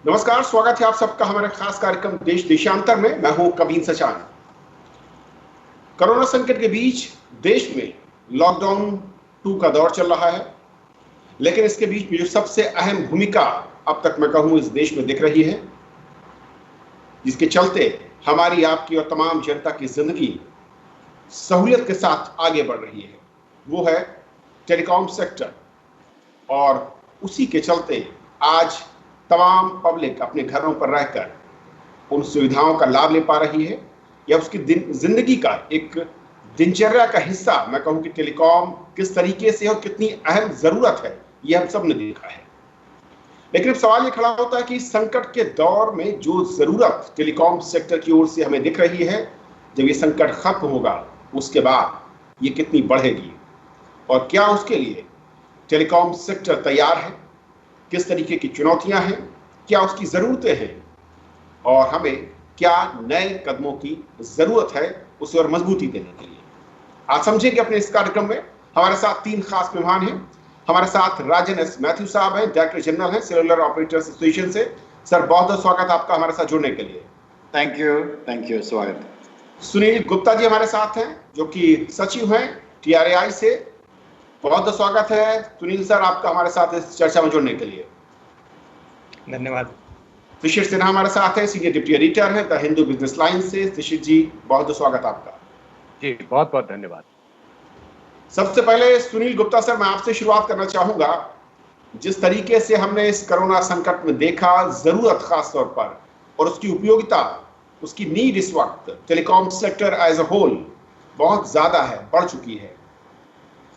नमस्कार, स्वागत है आप सबका हमारे खास कार्यक्रम देश देशांतर में। मैं हूं कबीर सचान। कोरोना संकट के बीच देश में लॉकडाउन 2 का दौर चल रहा है, लेकिन इसके बीच में जो सबसे अहम भूमिका अब तक मैं कहूं इस देश में दिख रही है, जिसके चलते हमारी, आपकी और तमाम जनता की जिंदगी सहूलियत के साथ आगे बढ़ रही है, वो है टेलीकॉम सेक्टर। और उसी के चलते आज तमाम पब्लिक अपने घरों पर रहकर उन सुविधाओं का लाभ ले पा रही है, या उसकी जिंदगी का एक दिनचर्या का हिस्सा मैं कहूं कि टेलीकॉम किस तरीके से और कितनी अहम जरूरत है, ये हम सब ने देखा है। लेकिन अब सवाल ये खड़ा होता है कि संकट के दौर में जो जरूरत टेलीकॉम सेक्टर की ओर से हमें दिख रही है, जब ये संकट खत्म होगा उसके बाद ये कितनी बढ़ेगी, और क्या उसके लिए टेलीकॉम सेक्टर तैयार है, किस तरीके की चुनौतियां हैं, क्या उसकी ज़रूरतें हैं, और हमें क्या नए कदमों की ज़रूरत है उसे और मजबूती देने के लिए। आज समझेंगे अपने इस कार्यक्रम में। हमारे साथ 3 खास मेहमान हैं। हमारे साथ राजन एस मैथ्यू साहब हैं, डायरेक्टर जनरल हैं सेलुलर ऑपरेटर्स एसोसिएशन से। सर, बहुत बहुत स्वागत आपका हमारे साथ जुड़ने के लिए। थैंक यू, स्वागत। सुनील गुप्ता जी हमारे साथ हैं, जो कि सचिव हैं TRAI से। बहुत बहुत स्वागत है सुनील सर आपका हमारे साथ इस चर्चा में जुड़ने के लिए। धन्यवाद। शिशिर सिन्हा हमारे साथ है, सीनियर डिप्टी एडिटर है द हिंदू बिजनेस लाइन से। शिशिर जी, बहुत बहुत स्वागत आपका। जी, बहुत बहुत धन्यवाद। सबसे पहले सुनील गुप्ता सर, मैं आपसे शुरुआत करना चाहूंगा। जिस तरीके से हमने इस कोरोना संकट में देखा जरूरत खास तौर पर और उसकी उपयोगिता, उसकी नीड इस वक्त telecom sector as a whole बहुत ज्यादा है, बढ़ चुकी है।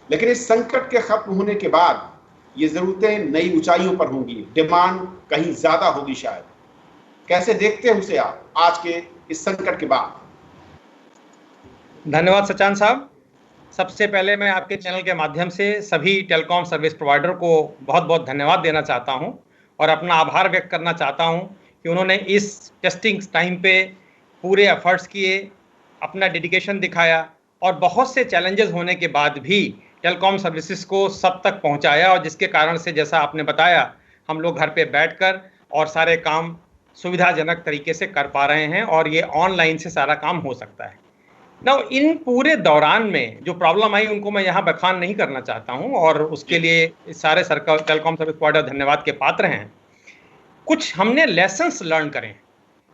लेकिन इस संकट के खत्म होने के बाद ये जरूरतें नई ऊंचाइयों पर होंगी, डिमांड कहीं ज्यादा होगी शायद। कैसे देखते हैं उसे आप आज के इस संकट के बाद? धन्यवाद सचान साहब। सबसे पहले मैं आपके चैनल के माध्यम से सभी टेलीकॉम सर्विस प्रोवाइडर को बहुत बहुत धन्यवाद देना चाहता हूं और अपना आभार व्यक्त करना चाहता हूं कि उन्होंने इस टेस्टिंग टाइम पे पूरे एफर्ट्स किए, अपना डेडिकेशन दिखाया और बहुत से चैलेंजेस होने के बाद भी टेलीकॉम सर्विसेज को सब तक पहुंचाया, और जिसके कारण से जैसा आपने बताया हम लोग घर पे बैठकर और सारे काम सुविधाजनक तरीके से कर पा रहे हैं और ये ऑनलाइन से सारा काम हो सकता है। ना इन पूरे दौरान में जो प्रॉब्लम आई उनको मैं यहाँ बखान नहीं करना चाहता हूँ, और उसके लिए सारे टेलीकॉम सर्विस प्रोवाइडर धन्यवाद के पात्र हैं। कुछ हमने लेसन्स लर्न करें।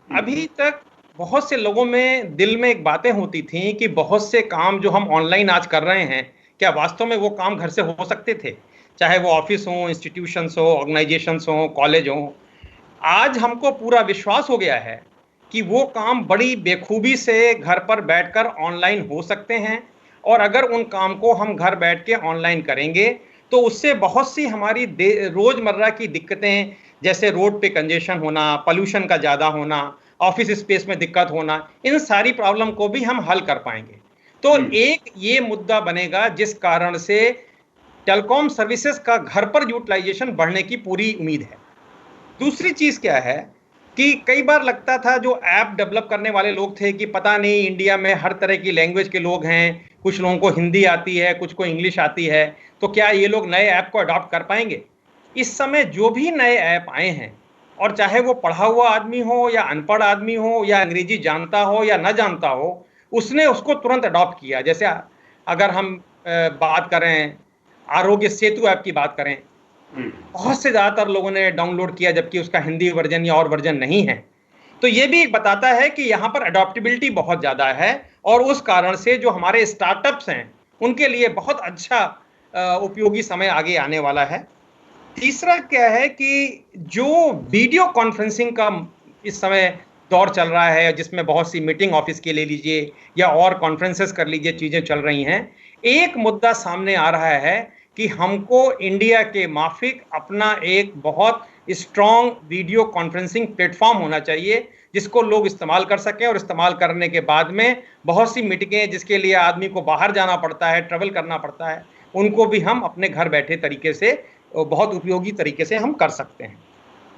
अभी तक बहुत से लोगों में दिल में एक बातें होती थी कि बहुत से काम जो हम ऑनलाइन आज कर रहे हैं, क्या वास्तव में वो काम घर से हो सकते थे, चाहे वो ऑफिस हो, इंस्टीट्यूशंस हो, ऑर्गेनाइजेशंस हो, कॉलेज हो। आज हमको पूरा विश्वास हो गया है कि वो काम बड़ी बेखूबी से घर पर बैठकर ऑनलाइन हो सकते हैं, और अगर उन काम को हम घर बैठ के ऑनलाइन करेंगे तो उससे बहुत सी हमारी रोजमर्रा की दिक्कतें, जैसे रोड पे कंजेशन होना, पोल्यूशन का ज़्यादा होना, ऑफिस स्पेस में दिक्कत होना, इन सारी प्रॉब्लम को भी हम हल कर पाएंगे। तो एक ये मुद्दा बनेगा जिस कारण से टेलीकॉम सर्विसेज का घर पर यूटिलाइजेशन बढ़ने की पूरी उम्मीद है। दूसरी चीज क्या है कि कई बार लगता था जो ऐप डेवलप करने वाले लोग थे कि पता नहीं इंडिया में हर तरह की लैंग्वेज के लोग हैं, कुछ लोगों को हिंदी आती है, कुछ को इंग्लिश आती है, तो क्या ये लोग नए ऐप को अडॉप्ट कर पाएंगे? इस समय जो भी नए ऐप आए हैं, और चाहे वो पढ़ा हुआ आदमी हो या अनपढ़ आदमी हो या अंग्रेजी जानता हो या न जानता हो, उसने उसको तुरंत अडॉप्ट किया। जैसे अगर हम बात करें आरोग्य सेतु ऐप की बात करें, बहुत से ज़्यादातर लोगों ने डाउनलोड किया, जबकि उसका हिंदी वर्जन या और वर्जन नहीं है। तो ये भी एक बताता है कि यहाँ पर अडॉप्टेबिलिटी बहुत ज़्यादा है, और उस कारण से जो हमारे स्टार्टअप्स हैं उनके लिए बहुत अच्छा उपयोगी समय आगे आने वाला है। तीसरा क्या है कि जो वीडियो कॉन्फ्रेंसिंग का इस समय दौर चल रहा है, जिसमें बहुत सी मीटिंग ऑफिस के ले लीजिए या और कॉन्फ्रेंसेस कर लीजिए, चीज़ें चल रही हैं। एक मुद्दा सामने आ रहा है कि हमको इंडिया के माफिक अपना एक बहुत स्ट्रॉन्ग वीडियो कॉन्फ्रेंसिंग प्लेटफॉर्म होना चाहिए, जिसको लोग इस्तेमाल कर सकें, और इस्तेमाल करने के बाद में बहुत सी मीटिंगें जिसके लिए आदमी को बाहर जाना पड़ता है, ट्रैवल करना पड़ता है, उनको भी हम अपने घर बैठे तरीके से बहुत उपयोगी तरीके से हम कर सकते हैं।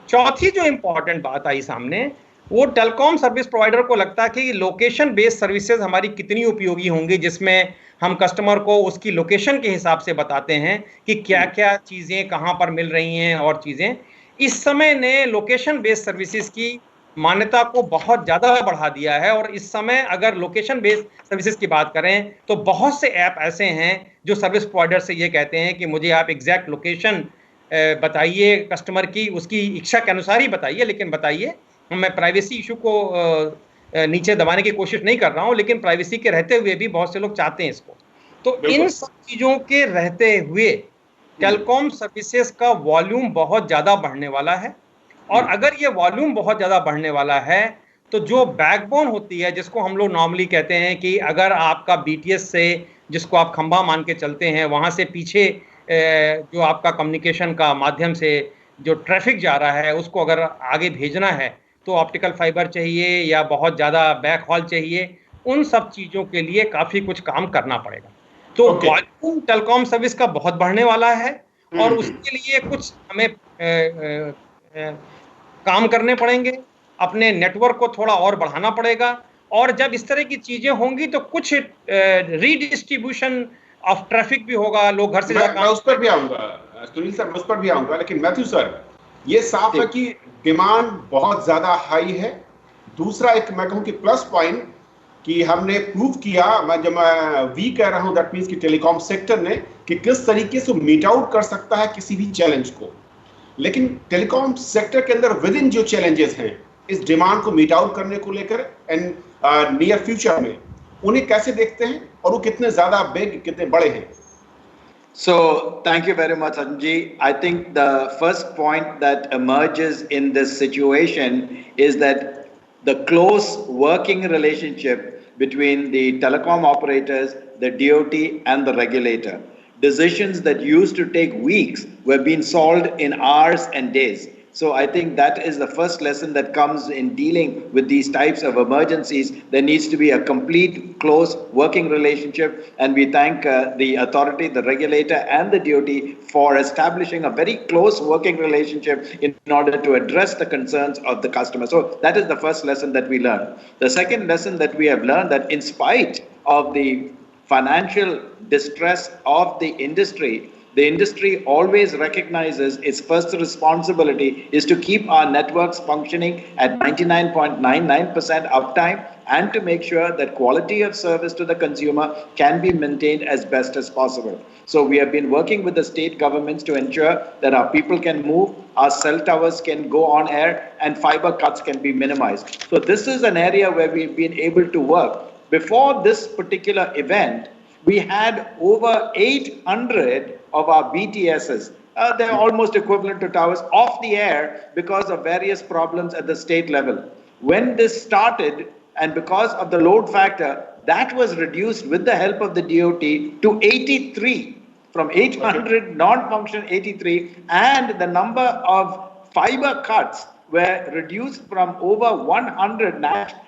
चौथी जो इम्पॉर्टेंट बात आई सामने, वो टेलीकॉम सर्विस प्रोवाइडर को लगता है कि लोकेशन बेस्ड सर्विसेज हमारी कितनी उपयोगी होंगी, जिसमें हम कस्टमर को उसकी लोकेशन के हिसाब से बताते हैं कि क्या क्या चीज़ें कहाँ पर मिल रही हैं और चीज़ें। इस समय ने लोकेशन बेस्ड सर्विसेज की मान्यता को बहुत ज्यादा बढ़ा दिया है, और इस समय अगर लोकेशन बेस्ड सर्विसेज की बात करें तो बहुत से ऐप ऐसे हैं जो सर्विस प्रोवाइडर से ये कहते हैं कि मुझे आप एग्जैक्ट लोकेशन बताइए, कस्टमर की उसकी इच्छा के अनुसार ही बताइए, लेकिन बताइए। मैं प्राइवेसी इशू को नीचे दबाने की कोशिश नहीं कर रहा हूं, लेकिन प्राइवेसी के रहते हुए भी बहुत से लोग चाहते हैं इसको। तो इन सब चीजों के रहते हुए टेलीकॉम सर्विसेज का वॉल्यूम बहुत ज्यादा बढ़ने वाला है, और अगर ये वॉल्यूम बहुत ज्यादा बढ़ने वाला है तो जो बैकबोन होती है, जिसको हम लोग नॉर्मली कहते हैं कि अगर आपका बीटीएस से, जिसको आप खंभा मान के चलते हैं, वहां से पीछे जो आपका कम्युनिकेशन का माध्यम से जो ट्रैफिक जा रहा है उसको अगर आगे भेजना है तो ऑप्टिकल फाइबर चाहिए या बहुत ज़्यादा बैक हॉल चाहिए। उन सब चीज़ों के लिए काफ़ी कुछ काम करना पड़ेगा। तो वॉल्यूम टेलीकॉम सर्विस का बहुत बढ़ने वाला है, और उसके लिए कुछ हमें काम करने पड़ेंगे, अपने नेटवर्क को थोड़ा और बढ़ाना पड़ेगा, और जब इस तरह की चीज़ें होंगी तो कुछ रीडिस्ट्रीब्यूशन ऑफ ट्रैफिक भी होगा। लोग घर से मैं उस पर भी आऊंगा सुनील सर, मैं उस पर भी आऊंगा, लेकिन मैथ्यू सर ये साफ है कि डिमांड बहुत ज्यादा हाई है। दूसरा एक मैं कहूं कि प्लस पॉइंट कि हमने प्रूव किया, जब मैं वी कह रहा हूं दैट मींस कि टेलीकॉम सेक्टर ने कि किस तरीके से मीट आउट कर सकता है किसी भी चैलेंज को। लेकिन टेलीकॉम सेक्टर के अंदर विद इन जो चैलेंजेस हैं इस डिमांड को मीट आउट करने को लेकर एंड नियर फ्यूचर में उन्हें कैसे देखते हैं और वो कितने ज्यादा बिग, कितने बड़े हैं? So, thank you very much, Sanji. I think the first point that emerges in this situation is that the close working relationship between the telecom operators, the DOT, and the regulator. Decisions that used to take weeks were being solved in hours and days. So I think that is the first lesson that comes in dealing with these types of emergencies. There needs to be a complete, close working relationship, and we thank the authority, the regulator, and the DOT for establishing a very close working relationship in order to address the concerns of the customer. So that is the first lesson that we learned. The second lesson that we have learned, that in spite of the financial distress of the industry always recognizes its first responsibility is to keep our networks functioning at 99.99% uptime, and to make sure that quality of service to the consumer can be maintained as best as possible. So we have been working with the state governments to ensure that our people can move, our cell towers can go on air, and fiber cuts can be minimized. So this is an area where we've been able to work. Before this particular event, we had over 800 of our BTSs. They're almost equivalent to towers off the air because of various problems at the state level. When this started, and because of the load factor, that was reduced with the help of the DOT to 83, from 800 non-function 83, and the number of fiber cuts were reduced from over 100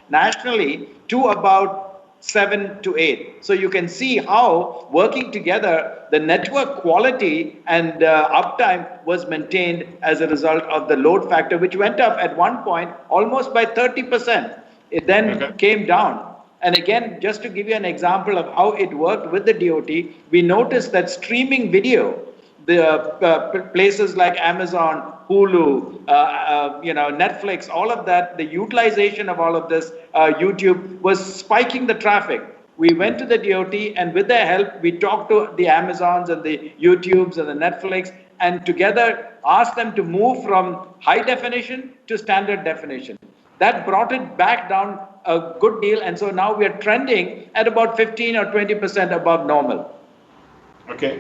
nationally to about 7 to 8. So you can see how working together, the network quality and uptime was maintained as a result of the load factor, which went up at one point almost by 30%. It then came down. And again, just to give you an example of how it worked with the DOT, we noticed that streaming video, the places like Amazon, Hulu, Netflix, all of that, the utilization of all of this, YouTube, was spiking the traffic. We went to the DOT, and with their help, we talked to the Amazons and the YouTubes and the Netflix, and together asked them to move from high definition to standard definition. That brought it back down a good deal, and so now we are trending at about 15 or 20% above normal. Okay.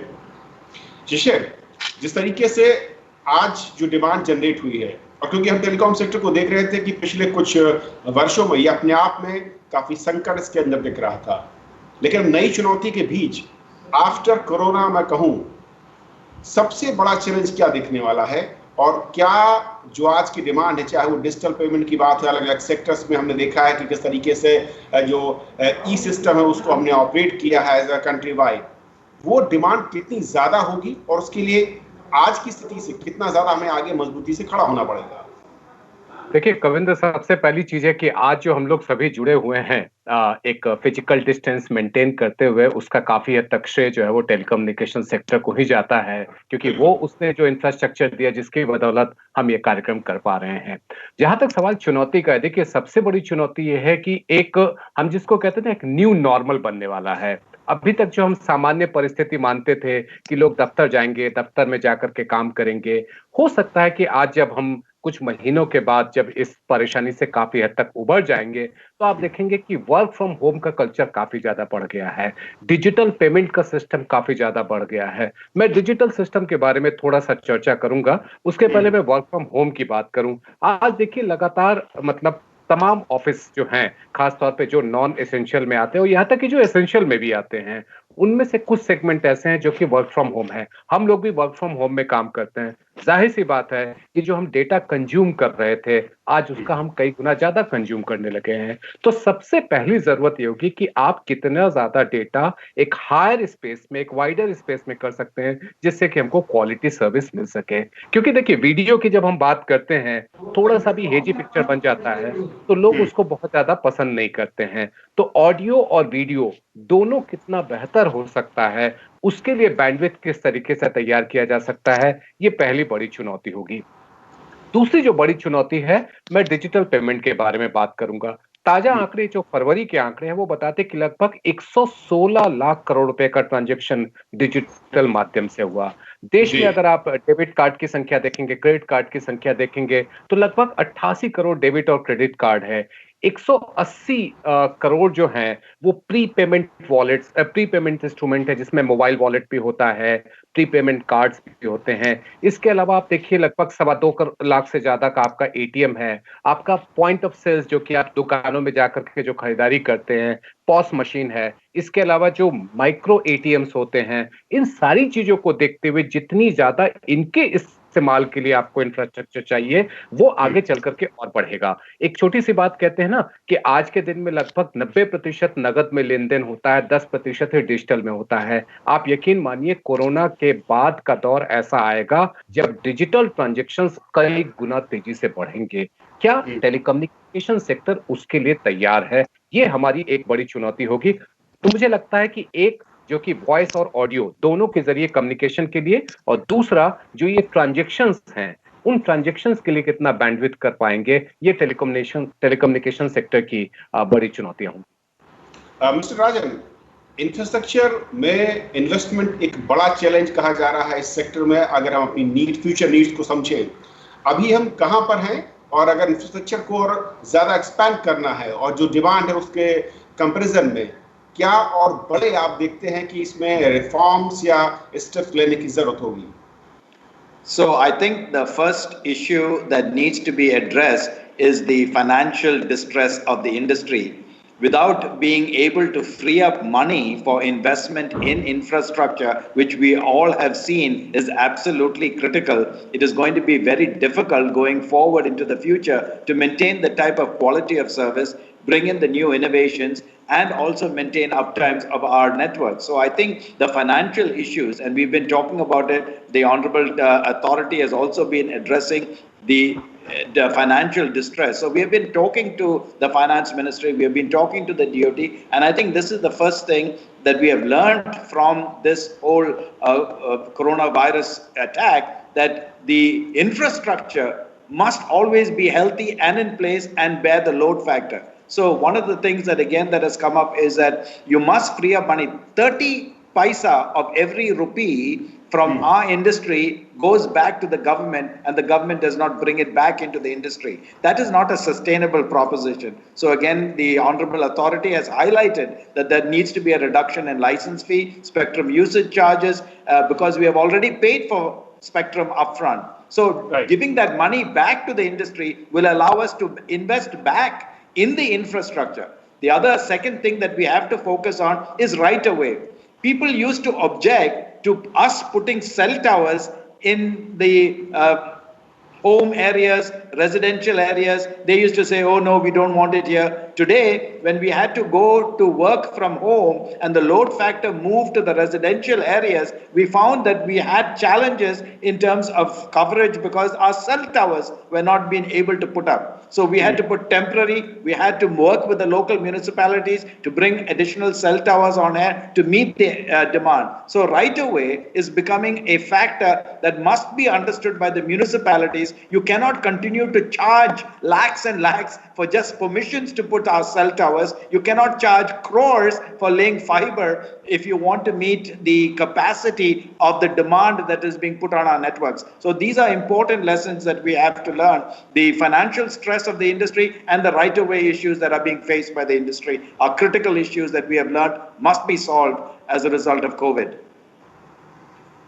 शिशिर, जिस तरीके से आज जो demand generate हुई है, और क्योंकि हम टेलीकॉम सेक्टर को देख रहे थे कि पिछले कुछ वर्षों में ये अपने आप में काफी संकट इसके अंदर दिख रहा था, लेकिन नई चुनौती के बीच आफ्टर कोरोना मैं कहूं सबसे बड़ा चैलेंज क्या दिखने वाला है, और क्या जो आज की डिमांड है, चाहे वो डिजिटल पेमेंट की बात है, अलग अलग सेक्टर्स में हमने देखा है कि किस तरीके से जो ई सिस्टम है उसको हमने ऑपरेट किया है एज अ कंट्री वाइड, वो डिमांड कितनी ज्यादा होगी और उसके लिए आज की स्थिति से कितना ज्यादा हमें आगे मजबूती से खड़ा होना पड़ेगा? देखिए कविंद्र, सबसे पहली चीज है कि आज जो हम लोग सभी जुड़े हुए हैं एक फिजिकल डिस्टेंस मेंटेन करते हुए, उसका काफी हद तक श्रेय जो है वो टेलीकम्युनिकेशन सेक्टर को ही जाता है, क्योंकि वो उसने जो इंफ्रास्ट्रक्चर दिया जिसकी बदौलत हम ये कार्यक्रम कर पा रहे हैं। जहां तक सवाल चुनौती का है, देखिए सबसे बड़ी चुनौती ये है कि एक हम जिसको कहते हैं एक न्यू नॉर्मल बनने वाला है। अभी तक जो हम सामान्य परिस्थिति मानते थे कि लोग दफ्तर जाएंगे, दफ्तर में जाकर के काम करेंगे, हो सकता है कि आज जब हम कुछ महीनों के बाद जब इस परेशानी से काफी हद तक उबर जाएंगे, तो आप देखेंगे कि वर्क फ्रॉम होम का कल्चर काफी ज्यादा बढ़ गया है, डिजिटल पेमेंट का सिस्टम काफी ज्यादा बढ़ गया है। मैं डिजिटल सिस्टम के बारे में थोड़ा सा चर्चा करूंगा, उसके पहले मैं वर्क फ्रॉम होम की बात करूं। आज देखिए लगातार मतलब तमाम ऑफिस जो हैं, खासतौर पे जो नॉन एसेंशियल में आते हैं और यहाँ तक कि जो एसेंशियल में भी आते हैं, उनमें से कुछ सेगमेंट ऐसे हैं जो कि वर्क फ्रॉम होम है। हम लोग भी वर्क फ्रॉम होम में काम करते हैं। जाहिर सी बात है कि जो हम डेटा कंज्यूम कर रहे थे, आज उसका हम कई गुना ज्यादा कंज्यूम करने लगे हैं। तो सबसे पहली जरूरत ये होगी कि आप कितना ज्यादा डेटा एक हायर स्पेस में, एक वाइडर स्पेस में कर सकते हैं, जिससे कि हमको क्वालिटी सर्विस मिल सके। क्योंकि देखिए वीडियो की जब हम बात करते हैं, थोड़ा सा भी हेजी पिक्चर बन जाता है तो लोग उसको बहुत ज्यादा पसंद नहीं करते हैं। तो ऑडियो और वीडियो दोनों कितना बेहतर हो सकता है, उसके लिए बैंडविड्थ किस तरीके से तैयार किया जा सकता है, ये पहली बड़ी चुनौती होगी। दूसरी जो बड़ी चुनौती है, मैं डिजिटल पेमेंट के बारे में बात करूंगा। ताजा आंकड़े जो फरवरी के आंकड़े हैं वो बताते हैं कि लगभग 116 लाख करोड़ रुपए का ट्रांजैक्शन डिजिटल माध्यम से हुआ। देश में अगर आप डेबिट कार्ड की संख्या देखेंगे, क्रेडिट कार्ड की संख्या देखेंगे, तो लगभग 88 करोड़ डेबिट और क्रेडिट कार्ड है। 180 करोड़ जो हैं वो pre payment wallets, pre payment instrument है, जिसमें मोबाइल वॉलेट भी होता है, प्री पेमेंट कार्ड्स भी होते हैं। इसके अलावा आप देखिए लगभग 2.25 लाख से ज्यादा का आपका एटीएम है। आपका पॉइंट ऑफ सेल्स जो कि आप दुकानों में जाकर के जो खरीदारी करते हैं, पॉस मशीन है। इसके अलावा जो माइक्रो एटीएम्स होते हैं, इन सारी चीजों को देखते हुए जितनी ज्यादा इनके इस्तेमाल के लिए आपको इंफ्रास्ट्रक्चर चाहिए, वो आगे चल करके और बढ़ेगा। एक छोटी सी बात कहते हैं ना कि आज के दिन में लगभग 90% नगद में लेन देन होता है, 10% ही डिजिटल में होता है। आप यकीन मानिए कोरोना के बाद का दौर ऐसा आएगा जब डिजिटल ट्रांजैक्शंस कई गुना तेजी से बढ़ेंगे। क्या टेलीकम्युनिकेशन सेक्टर उसके लिए तैयार है? ये हमारी एक बड़ी चुनौती होगी। तो मुझे लगता है कि एक जो कि वॉइस और ऑडियो दोनों के जरिए कम्युनिकेशन के लिए, और दूसरा जो ये ट्रांजैक्शंस हैं, उन ट्रांजैक्शंस के लिए कितना बैंडविड्थ कर पाएंगे, ये टेलीकम्युनिकेशन सेक्टर की बड़ी चुनौतियां होंगी। मिस्टर राजन, इंफ्रास्ट्रक्चर में इन्वेस्टमेंट एक बड़ा चैलेंज कहा जा रहा है इस सेक्टर में। अगर हम अपनी फ्यूचर नीड्स को समझें, अभी हम कहां पर हैं, और अगर इंफ्रास्ट्रक्चर को और ज्यादा एक्सपैंड करना है और जो डिमांड है उसके कंपैरिजन में क्या और बड़े आप देखते हैं कि इसमें रिफॉर्म्स या स्टेप्स लेने की जरूरत होगी? So I think the first issue that needs to be addressed is the financial distress of the industry. Without being able to free up money for investment in infrastructure, which we all have seen is absolutely critical, it is going to be very difficult going forward into the future to maintain the type of quality of service, bring in the new innovations, and also maintain uptimes of our network. So I think the financial issues, and we've been talking about it, the Honorable Authority has also been addressing the financial distress. So we have been talking to the Finance Ministry, we have been talking to the DOT, and I think this is the first thing that we have learned from this whole coronavirus attack, that the infrastructure must always be healthy and in place and bear the load factor. So one of the things that again that has come up is that you must free up money. 30 paisa of every rupee from our industry goes back to the government, and the government does not bring it back into the industry. That is not a sustainable proposition. So again, the Honorable Authority has highlighted that there needs to be a reduction in license fee, spectrum usage charges, because we have already paid for spectrum upfront. So giving that money back to the industry will allow us to invest back in the infrastructure. The other second thing that we have to focus on is right away. People used to object to us putting cell towers in the home areas, residential areas. They used to say, oh no, we don't want it here. today, when we had to go to work from home and the load factor moved to the residential areas, we found that we had challenges in terms of coverage because our cell towers were not being able to put up. So we had to put temporary, we had to work with the local municipalities to bring additional cell towers on air to meet the demand. So right away is becoming a factor that must be understood by the municipalities. You cannot continue to charge lakhs and lakhs for just permissions to put our cell towers. You cannot charge crores for laying fiber if you want to meet the capacity of the demand that is being put on our networks. So these are important lessons that we have to learn. The financial stress of the industry and the right-of-way issues that are being faced by the industry are critical issues that we have learned must be solved as a result of COVID.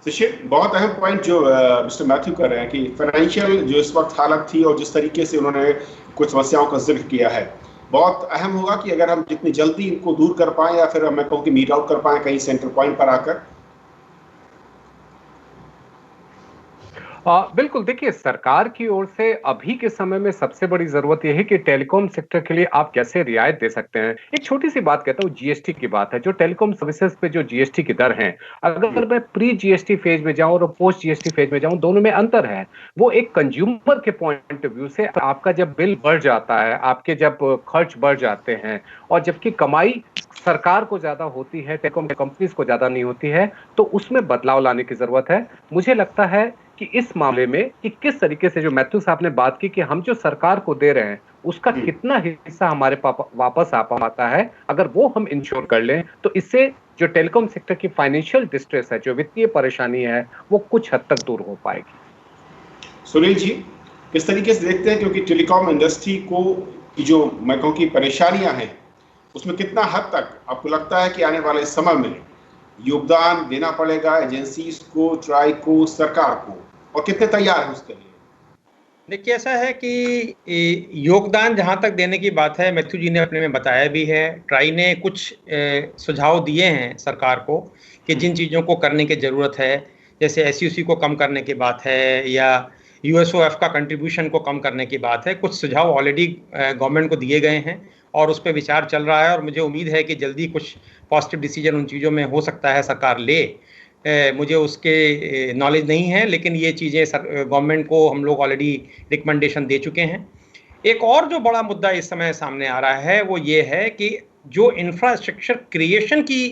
शिशिर, बहुत अहम point जो mister Matthew कर रहे हैं कि financial जो इस वक्त हालत थी और जिस तरीके से उन्होंने कुछ समस्याओं का जिक्र किया है, बहुत अहम होगा कि अगर हम जितनी जल्दी इनको दूर कर पाएं या फिर मैं कहूँ कि मीट आउट कर पाएं कहीं सेंटर पॉइंट पर आकर। बिल्कुल, देखिए सरकार की ओर से अभी के समय में सबसे बड़ी जरूरत यह है कि टेलीकॉम सेक्टर के लिए आप कैसे रियायत दे सकते हैं। एक छोटी सी बात कहता हूँ, जीएसटी की बात है। जो टेलीकॉम सर्विसेज पे जो जीएसटी की दर है, अगर मैं प्री जीएसटी फेज में जाऊं और पोस्ट जीएसटी फेज में जाऊं, दोनों में अंतर है। वो एक कंज्यूमर के पॉइंट ऑफ व्यू से आपका जब बिल बढ़ जाता है, आपके जब खर्च बढ़ जाते हैं और जबकि कमाई सरकार को ज्यादा होती है, टेलीकॉम कंपनीज को ज्यादा नहीं होती है, तो उसमें बदलाव लाने की जरूरत है। मुझे लगता है कि इस मामले में कि किस तरीके से जो मैथ्यू साहब ने बात की कि हम जो सरकार को दे रहे हैं उसका कितना हिस्सा हमारे वापस आ पाता है, अगर वो हम इंश्योर कर लें तो इससे जो टेलीकॉम सेक्टर की फाइनेंशियल डिस्ट्रेस है, जो वित्तीय परेशानी है, वो कुछ हद तक दूर हो पाएगी। सुनील जी, किस तरीके से देखते हैं, क्योंकि टेलीकॉम इंडस्ट्री को जो मैं कहूँ कि परेशानियां हैं उसमें कितना हद तक आपको लगता है कि आने वाले समय में योगदान देना पड़ेगा एजेंसीज को, ट्राई को, सरकार को, और कितने तैयार हैं उसके लिए? देखिए, ऐसा है कि योगदान जहां तक देने की बात है, मैथ्यू जी ने अपने में बताया भी है, ट्राई ने कुछ सुझाव दिए हैं सरकार को कि जिन चीज़ों को करने की ज़रूरत है, जैसे एसयूसी को कम करने की बात है या यूएसओएफ का कंट्रीब्यूशन को कम करने की बात है। कुछ सुझाव ऑलरेडी गवर्नमेंट को दिए गए हैं और उस पर विचार चल रहा है और मुझे उम्मीद है कि जल्दी कुछ पॉजिटिव डिसीजन उन चीज़ों में हो सकता है सरकार ले। मुझे उसके नॉलेज नहीं है, लेकिन ये चीज़ें गवर्नमेंट को हम लोग ऑलरेडी रिकमेंडेशन दे चुके हैं। एक और जो बड़ा मुद्दा इस समय सामने आ रहा है वो ये है कि जो इंफ्रास्ट्रक्चर क्रिएशन की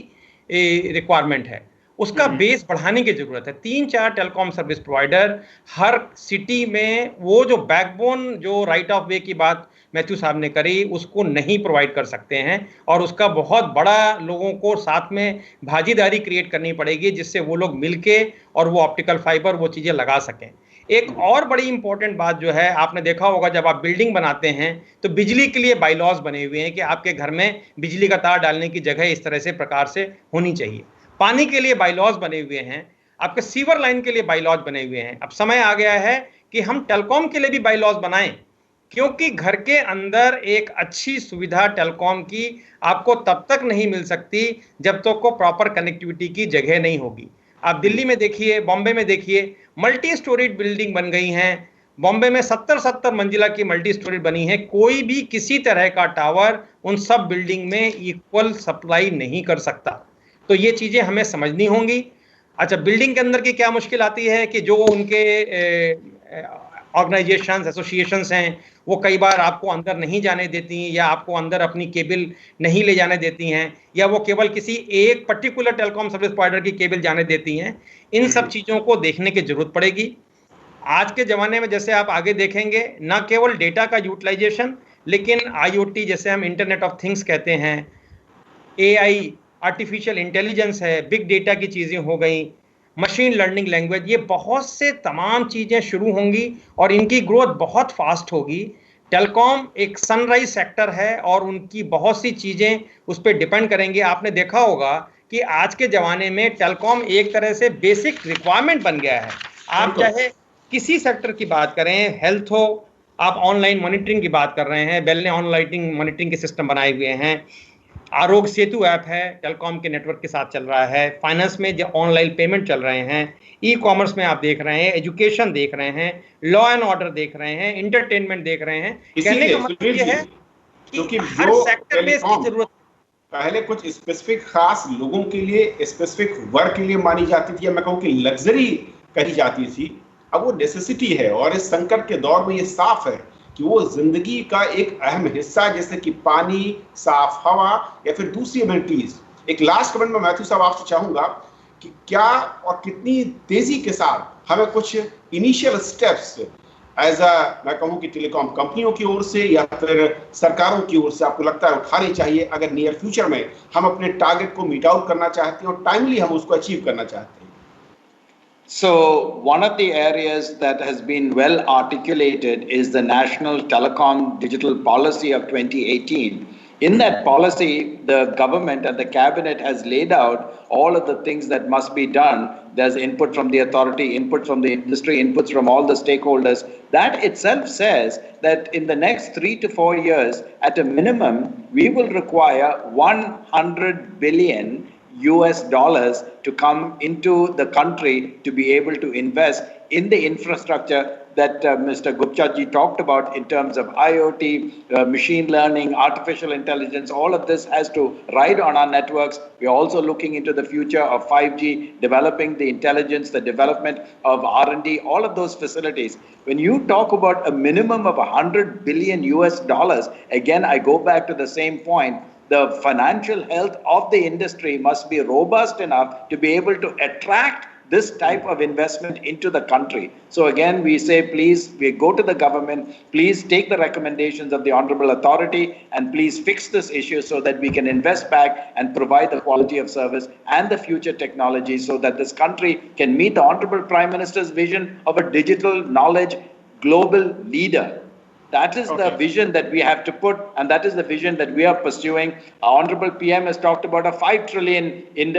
रिक्वायरमेंट है उसका बेस बढ़ाने की ज़रूरत है। 3-4 टेलीकॉम सर्विस प्रोवाइडर हर सिटी में वो जो बैकबोन, जो राइट ऑफ वे की बात मैथ्यू साहब ने करी, उसको नहीं प्रोवाइड कर सकते हैं और उसका बहुत बड़ा लोगों को साथ में भागीदारी क्रिएट करनी पड़ेगी जिससे वो लोग मिलके और वो ऑप्टिकल फाइबर वो चीज़ें लगा सकें। एक और बड़ी इंपॉर्टेंट बात जो है, आपने देखा होगा जब आप बिल्डिंग बनाते हैं तो बिजली के लिए बाईलॉज बने हुए हैं कि आपके घर में बिजली का तार डालने की जगह इस तरह से प्रकार से होनी चाहिए। पानी के लिए बाईलॉज बने हुए हैं, आपके सीवर लाइन के लिए बाईलॉज बने हुए हैं। अब समय आ गया है कि हम टेलीकॉम के लिए भी बाईलॉज बनाएं, क्योंकि घर के अंदर एक अच्छी सुविधा टेलीकॉम की आपको तब तक नहीं मिल सकती जब तक को प्रॉपर कनेक्टिविटी की जगह नहीं होगी। आप दिल्ली में देखिए, बॉम्बे में देखिए, मल्टी स्टोरेज बिल्डिंग बन गई हैं। बॉम्बे में 70-70 मंजिला की मल्टी स्टोरेज बनी है। कोई भी किसी तरह का टावर उन सब बिल्डिंग में इक्वल सप्लाई नहीं कर सकता। तो ये चीज़ें हमें समझनी होंगी। अच्छा, बिल्डिंग के अंदर की क्या मुश्किल आती है कि जो उनके ऑर्गेनाइजेशंस, एसोसिएशंस हैं, वो कई बार आपको अंदर नहीं जाने देती हैं या आपको अंदर अपनी केबल नहीं ले जाने देती हैं, या वो केवल किसी एक पर्टिकुलर टेलीकॉम सर्विस प्रोवाइडर की केबल जाने देती हैं। इन सब चीज़ों को देखने की जरूरत पड़ेगी। आज के ज़माने में जैसे आप आगे देखेंगे, ना केवल डेटा का यूटिलाइजेशन, लेकिन IoT, जैसे हम इंटरनेट ऑफ थिंग्स कहते हैं, AI, आर्टिफिशियल इंटेलिजेंस है, बिग डेटा की चीज़ें हो गई, मशीन लर्निंग लैंग्वेज, ये बहुत से तमाम चीज़ें शुरू होंगी और इनकी ग्रोथ बहुत फास्ट होगी। टेलीकॉम एक सनराइज सेक्टर है और उनकी बहुत सी चीज़ें उस पर डिपेंड करेंगे। आपने देखा होगा कि आज के ज़माने में टेलीकॉम एक तरह से बेसिक रिक्वायरमेंट बन गया है। आप चाहे किसी सेक्टर की बात करें, हेल्थ हो, आप ऑनलाइन मॉनिटरिंग की बात कर रहे हैं, बेल ने ऑनलाइन मॉनिटरिंग के सिस्टम बनाए हुए हैं। आरोग्य सेतु ऐप है, टेलीकॉम के नेटवर्क के साथ चल रहा है। फाइनेंस में जो ऑनलाइन पेमेंट चल रहे हैं, ई कॉमर्स में आप देख रहे हैं, एजुकेशन देख रहे हैं, लॉ एंड ऑर्डर देख रहे हैं, इंटरटेनमेंट देख रहे हैं। कहने का मतलब ये है क्योंकि हर सेक्टर में इसकी जरूरत, पहले कुछ स्पेसिफिक खास लोगों के लिए, स्पेसिफिक वर्क के लिए मानी जाती थी, या मैं कहूँ कि लग्जरी कही जाती थी, अब वो नेसेसिटी है। और इस संकट के दौर में ये साफ है कि वो जिंदगी का एक अहम हिस्सा है, जैसे कि पानी, साफ हवा या फिर दूसरी एमिनिटीज। एक लास्ट कमेंट में मैथ्यू साहब आपसे चाहूंगा कि क्या और कितनी तेजी के साथ हमें कुछ इनिशियल स्टेप्स एज मैं कहूं कि टेलीकॉम कंपनियों की ओर से या फिर सरकारों की ओर से आपको लगता है उठानी चाहिए, अगर नियर फ्यूचर में हम अपने टारगेट को मीट आउट करना चाहते हैं और टाइमली हम उसको अचीव करना चाहते हैं? So one of the areas that has been well articulated is the National Telecom Digital Policy of 2018. In that policy, the government and the cabinet has laid out all of the things that must be done. There's input from the authority, input from the industry, inputs from all the stakeholders. That itself says that in the next 3 to 4 years, at a minimum, we will require $100 billion US dollars to come into the country to be able to invest in the infrastructure that Mr. Gupta ji talked about in terms of IoT, machine learning, artificial intelligence. All of this has to ride on our networks. We are also looking into the future of 5G, developing the intelligence, the development of R&D, all of those facilities. When you talk about a minimum of $100 billion US dollars, again, I go back to the same point. The financial health of the industry must be robust enough to be able to attract this type of investment into the country. So again, we say, please, we go to the government, please take the recommendations of the Honorable Authority and please fix this issue so that we can invest back and provide the quality of service and the future technology so that this country can meet the Honorable Prime Minister's vision of a digital knowledge global leader. That is the vision that we have to put, and that is the vision that we are pursuing. Our Honorable PM has talked about a 5 trillion in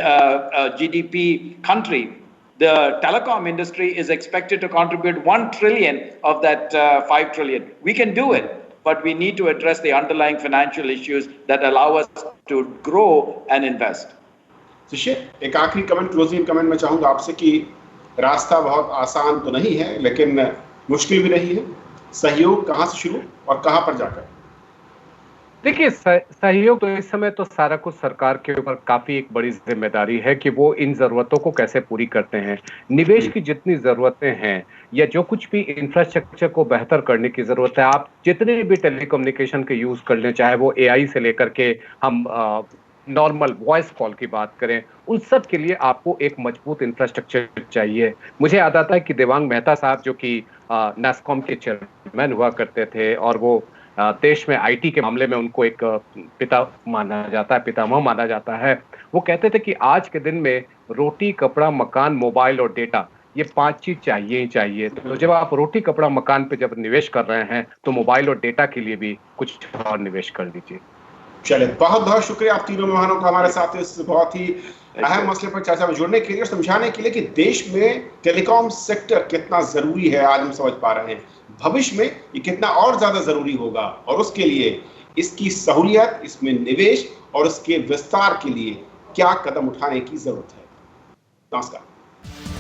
GDP country. The telecom industry is expected to contribute 1 trillion of that 5 trillion. We can do it, but we need to address the underlying financial issues that allow us to grow and invest. शिशिर, एक आखिरी comment, closing comment में चाहूंगा आपसे कि रास्ता बहुत आसान तो नहीं है, लेकिन मुश्किल भी नहीं है। सहयोग कहां से शुरू और कहां पर जाकर? देखिए, सहयोग तो इस समय तो सारा कुछ सरकार के ऊपर काफी एक बड़ी जिम्मेदारी है कि वो इन जरूरतों को कैसे पूरी करते हैं। निवेश की जितनी जरूरतें हैं या जो कुछ भी इंफ्रास्ट्रक्चर को बेहतर करने की जरूरत है, आप जितने भी टेलीकम्युनिकेशन के यूज कर लें, चाहे वो AI से लेकर के हम नॉर्मल वॉइस कॉल की बात करें, उन सब के लिए आपको एक मजबूत इंफ्रास्ट्रक्चर चाहिए। मुझे याद आता है कि देवांग मेहता साहब जो कि NASSCOM के चेयरमैन हुआ करते थे और वो देश में IT के मामले में उनको एक पितामह माना जाता है। वो कहते थे कि आज के दिन में रोटी, कपड़ा, मकान, मोबाइल और डेटा, ये 5 चीज चाहिए ही चाहिए। तो जब आप रोटी, कपड़ा, मकान पे जब निवेश कर रहे हैं तो मोबाइल और डेटा के लिए भी कुछ और निवेश कर दीजिए। चलिए, बहुत बहुत शुक्रिया आप तीनों मेहमानों का हमारे साथ इस बहुत ही अहम मसले पर चर्चा में जुड़ने के लिए और समझाने के लिए कि देश में टेलीकॉम सेक्टर कितना जरूरी है। आज हम समझ पा रहे हैं, भविष्य में ये कितना और ज्यादा जरूरी होगा, और उसके लिए इसकी सहूलियत, इसमें निवेश और इसके विस्तार के लिए क्या कदम उठाने की जरूरत है। नमस्कार।